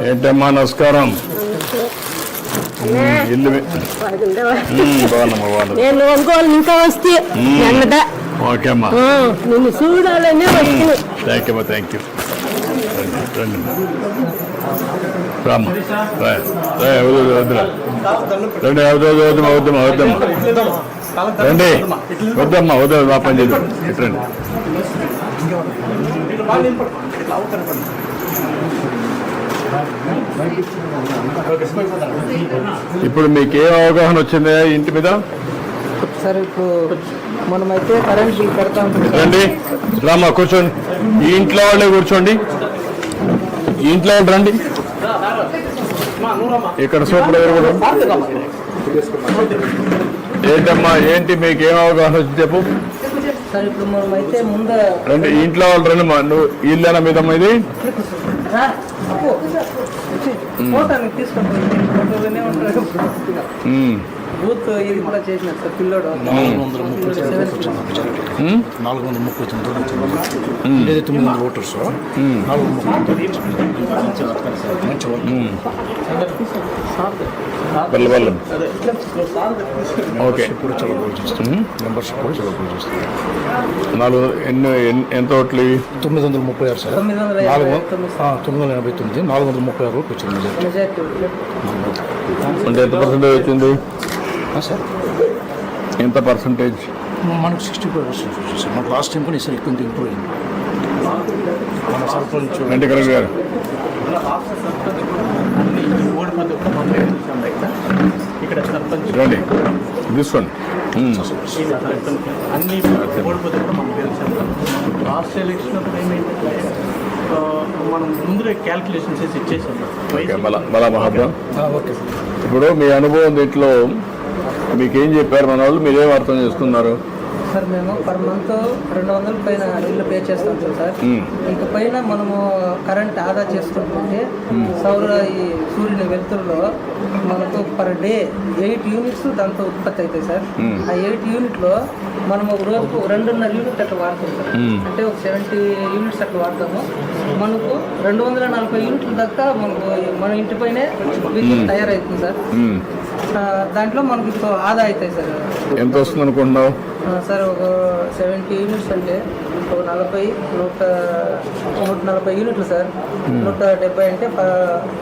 ఏంటమ్మా నమస్కారం. ఇల్లు నేను ఒంగోలు ఇంకా వస్తే ఓకే అమ్మా, నిన్ను చూడాలని వస్తుంది. థ్యాంక్ యూ అమ్మా, థ్యాంక్ యూ. రండి రామ్మా, వద్దురా రండి, వద్దమ్మా వద్దమ్మా వద్దమ్మా రండి, వద్దమ్మా వద్దు, మా పని చేద్దాం. రండి. ఇప్పుడు మీకు ఏం అవగాహన వచ్చింది ఇంటి మీద? సరే, ఇప్పుడు మనమైతే కరెంట్ బిల్ పెడతాం. రండి రామ్మా, కూర్చోండి. ఈ ఇంట్లో వాళ్ళే కూర్చోండి, ఈ ఇంట్లో వాళ్ళు రండి. ఇక్కడ సూపర్ ఏంటమ్మా, ఏంటి మీకు ఏం అవగాహన వచ్చింది చెప్పు. సరే, ఇప్పుడు మనమైతే ముందు రండి, ఇంట్లో వాళ్ళు రండి. మా నువ్వు ఇల్లేనా మీదమ్మా ఇది? బూత్ ఇది కూడా చేసిన సార్ పిల్లోడు 439 ఓటర్స్ ఓకే. మెంబర్షిప్ కూడా చాలా బాగా చేస్తుంది. 4 ఎంత ఓట్లు? 936 సార్. 989 436 ఓట్లు వచ్చింది. అంటే ఎంత పర్సెంటేజ్ వచ్చింది సార్? ఎంత పర్సంటేజ్? మనకు 65% వచ్చింది సార్. మనకు లాస్ట్ టైం కూడా ఈసారి ఎక్కువ ఇంప్రూవ్ అయింది. మన సర్పంచ్ వెంకటరెడ్డి గారు ఇక్కడ సర్పంచ్ రండి తీసుకోండి. అన్ని ఓడిపోతే కూడా మనం గెలిచాము. లాస్ట్ ఎలక్షన్ ఏమైందంటే మనం ముందుగా క్యాల్కులేషన్ చేసి ఇచ్చేసాం. మళ్ళా మహాత్మా, ఓకే. ఇప్పుడు మీ అనుభవం దీంట్లో మీకేం చెప్పారు మన వాళ్ళు, మీరేం అర్థం చేసుకున్నారు? సార్, మేము పర్ మంత్ 200 పైన బిల్లు పే చేస్తాం సార్. ఇంక పైన మనము కరెంట్ ఆదా చేసుకుంటుంటే ఈ సూర్యుని వెలుతురులో మనకు పర్ డే 8 యూనిట్స్ దాంతో ఉత్పత్తి అవుతాయి సార్. ఆ 8 యూనిట్లో మనము ఒక రోజుకు 2.5 యూనిట్ అట్లా వాడతాం సార్. అంటే ఒక 70 యూనిట్స్ అట్లా వాడతాము. మనకు 240 యూనిట్ల దాకా మనకు మన ఇంటిపైనే విద్యుత్ తయారవుతుంది సార్. దాంట్లో మనకి ఆదా అవుతాయి సార్. ఎంత వస్తుంది అనుకుంటున్నావు సార్? ఒక 70 యూనిట్స్ అంటే ఒక 140 యూనిట్లు సార్. 170 అంటే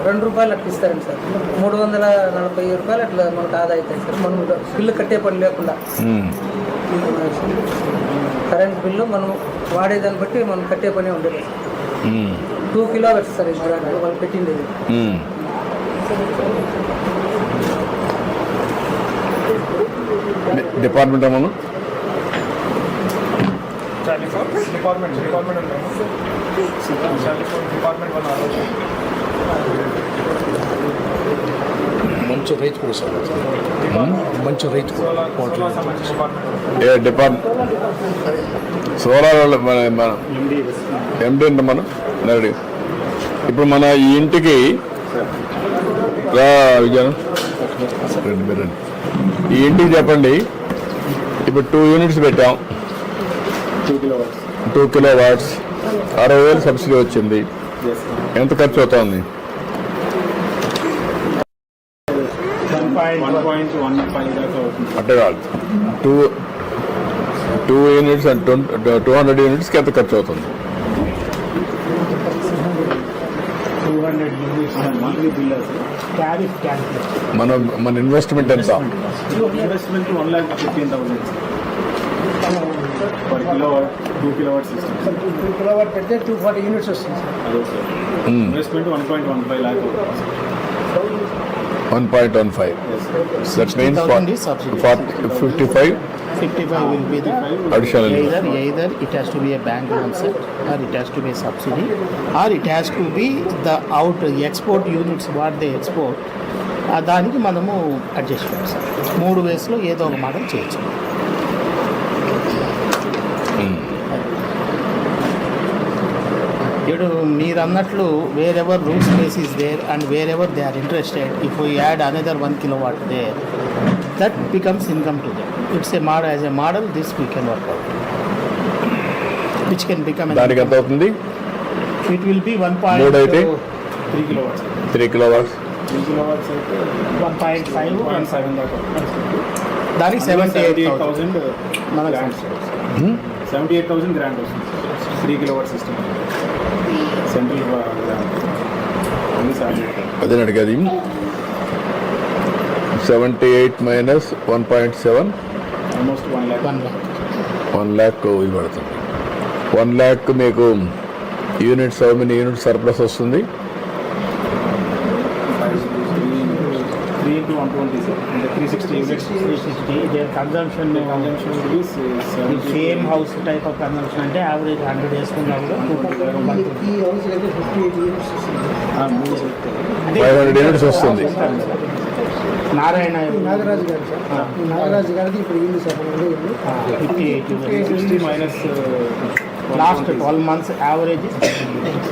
2 రూపాయలు అట్లా ఇస్తారండి సార్. 340 రూపాయలు అట్లా మనకు ఆదా అవుతాయి సార్. మనం బిల్లు కట్టే పని లేకుండా కరెంట్ బిల్లు మనం వాడేదాన్ని బట్టి మనం కట్టే పని ఉండేది. 2 కిలోవాట్స్ సార్ ఇది వాళ్ళు పెట్టింది. డిపార్ట్మెంట్ అమ్మను మంచి రైతు కూడా సార్. మంచి రైతు ఏ డిపార్ట్మెంట్? సోలార్ మన ఎండి అంటే మనం నడి. ఇప్పుడు మన ఈ ఇంటికి విజయన్ రండి, ఈ ఇంటికి చెప్పండి. ఇప్పుడు 2 యూనిట్స్ పెట్టాం, 2 కిలోవాట్స్, 60,000 సబ్సిడీ వచ్చింది. ఎంత ఖర్చు అవుతుంది? 1.15 అంటే కాదు, 2 యూనిట్స్ అండ్ 200 యూనిట్స్కి ఎంత ఖర్చు అవుతుంది? 200 యూనిట్స్ మంత్లీ బిల్ మన ఇన్వెస్ట్మెంట్ ఎంత? Investment 1,15,000 per kilowatt, 2 kilowatts system. 2 kilowatt పెడితే 240 యూనిట్స్ వస్తుంది సార్. అదే sir. Investment 1.15 lakh. 1.15. That means 55 will be the additional. either it has to be a bank loan set, or it has to be a subsidy, or it has to be the export units what they export. దానికి మనము adjust చేస్తాం sir. 3 వేస్లో ఏదో ఒక model చేయొచ్చు. ఇప్పుడు మీరు అన్నట్లు wherever room space is there and wherever they are interested, if you add another 1 kilowatt there, that becomes income to them. It's a model, as a model this we can work out. which can become an దానికి ఎంత అవుతుంది? it will be 3 అయితే 3 kilowatts. 3 kilowatts. 3 kilowatts అయితే 1.5 and 7 దాకా. దానికి 78,000 మన grand 78,000 grand వస్తుంది 3 kilowatt system central grand అన్ని సాధ్యం. అదే అడిగేది. 78 minus 1.7 almost 1 lakh. 1 lakh. 1 lakh ఇది పడుతుంది. 1 lakh మీకు units how many units surplus వస్తుంది? 3 into 120 సార్ అంటే 360 units. 360 their consumption consumption the same house type of consumption అంటే average 100 వేసుకున్నా కూడా ఈ హౌస్ అయితే 58 యూనిట్స్ వస్తుంది. 500 యూనిట్స్ వస్తుంది. నారాయణ నాగరాజు గారు సార్, ఈ నాగరాజు గారిది ఇప్పుడు ఇల్లు సార్ మన ఇల్లు 58 units. 360 minus Last 12 months average is 50 units.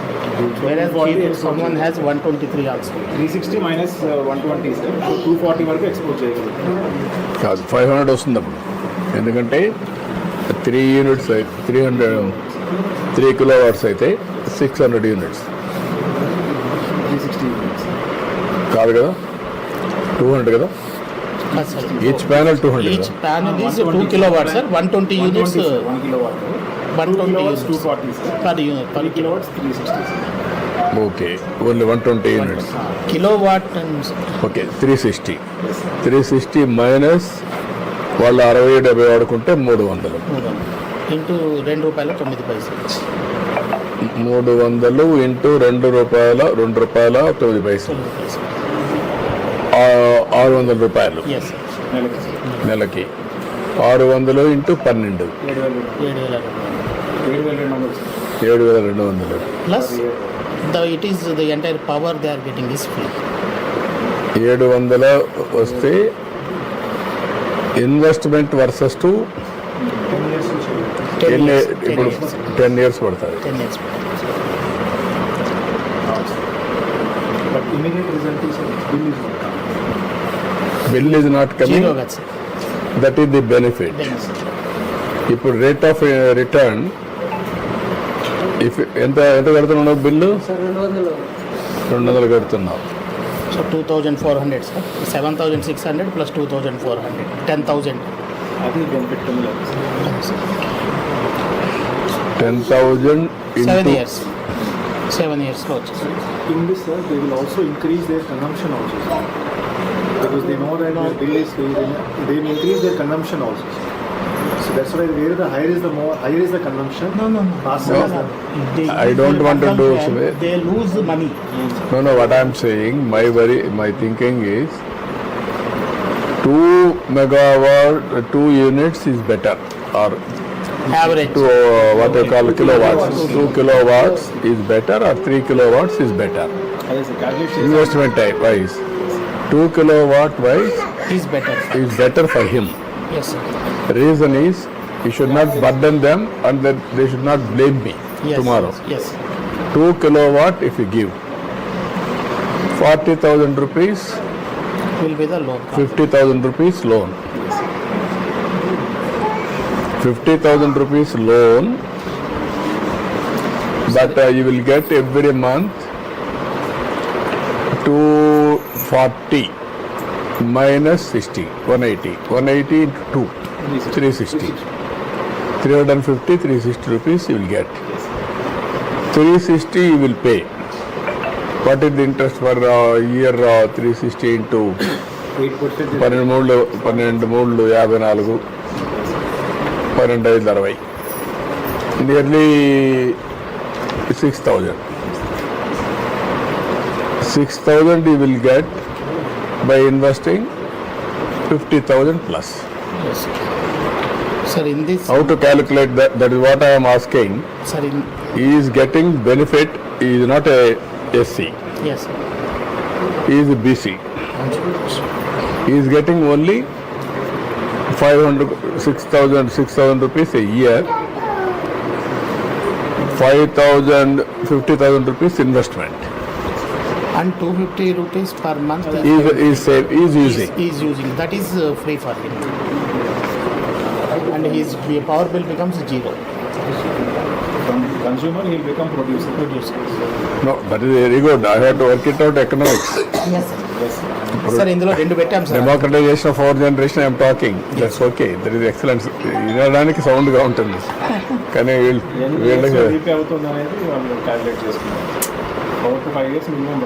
Whereas someone has 123 also. 360 minus 120 sir 240 వరకు ఎక్స్పోర్ట్ చేయగలుగుతాం. కాదు 500 వస్తుంది అప్పుడు. ఎందుకంటే 3 యూనిట్స్ 3 కిలోవాట్స్ అయితే 600 యూనిట్స్ 360 యూనిట్స్ కాదు కదా, 200 కదా. ఈచ్ ప్యానల్ 200 Each కదా. panel is 2 kilowatts, sir. 120 units. 1 kilowatt 120 kilowatts units 240 sir per unit. Per 3 kilowatts 360 sir. Okay, only 120 units. kilowatt and okay, 360 minus వాళ్ళు 60-70 వాడుకుంటే 300. into 2 రూపాయల 9 పైసలు. 300 ఇంటూ 2 రూపాయల 9 పైసలు 9 పైసలు. 600 రూపాయలు Yes, sir. నెలకి సార్. నెలకి. 600 into 12 7,200 7,200. 7,200. Plus it is the entire power they are getting is free. 700 వస్తే ఇన్వెస్ట్మెంట్ వర్సెస్ టు 10 years. ఇప్పుడు 10 years పడుతుంది. 10 years. But immediate result is bill bill is not is not Zero coming, కదా sir. That is the benefit. ఇప్పుడు rate of return ఎంత కడుతున్నావు bill? Sir 200 200 కడుతున్నావు. So 2,400, sir. 7,600 plus 2,400. 10,000. అది benefit కింద లేదు సార్. 10,000 7 into years. 7 years లో వచ్చేసి. In this, sir, they will also increase their consumption also, sir. Because they know that their bill is, they will increase their consumption also, sir. So that's why where the higher is the consumption. No. faster is the- They I use don't their want to do consumption, so. They lose money. No, what I am saying, my thinking is 2 megawatt, 2 units is better, or Average. 2 what you call kilowatts. 2 kilowatts is better, or 3 kilowatts is better. అదే sir calculate చేసి Investment type wise, 2 kilowatt wise Is better. is better for him. Yes, sir. Reason is he should not burden them, and that they should not blame me Yes. tomorrow. Yes. 2 kilowatt if you give 40,000 rupees, Will be the loan. 50,000 rupees loan. 50,000 rupees loan, but you will get every month 240 minus 60, 180. 180 into 2, 360. 350, 360 rupees you will get. 360 you will pay. What is the interest for year 360 into 8% 12 3 54, 12 5 60, nearly 6,000. 6,000 you will get by investing 50,000 plus. Yes. Sir, in this, How to calculate that? That is what I am asking. sir, in He is getting benefit. He is not a SC. yes, sir. He is a BC. He is getting only 500, 6,000 rupees a year. 5,000, 50,000 rupees investment. And 250 rupees per month Is using. is using. That is free for him. And his power bill becomes 0. consumer, he will become producer. No, that is very good. I have to work it out economics. Sir ఇందులో రెండు పెట్టాం sir. Democratization of our generation I am talking. That's okay. That is excellent. వినడానికి సౌండ్గా ఉంటుంది కానీ వీళ్ళకి repay అవుతుంది అనేది వాళ్ళు క్యాలిక్యులేట్ చేసుకున్నారు. 4 to 5 years మినిమం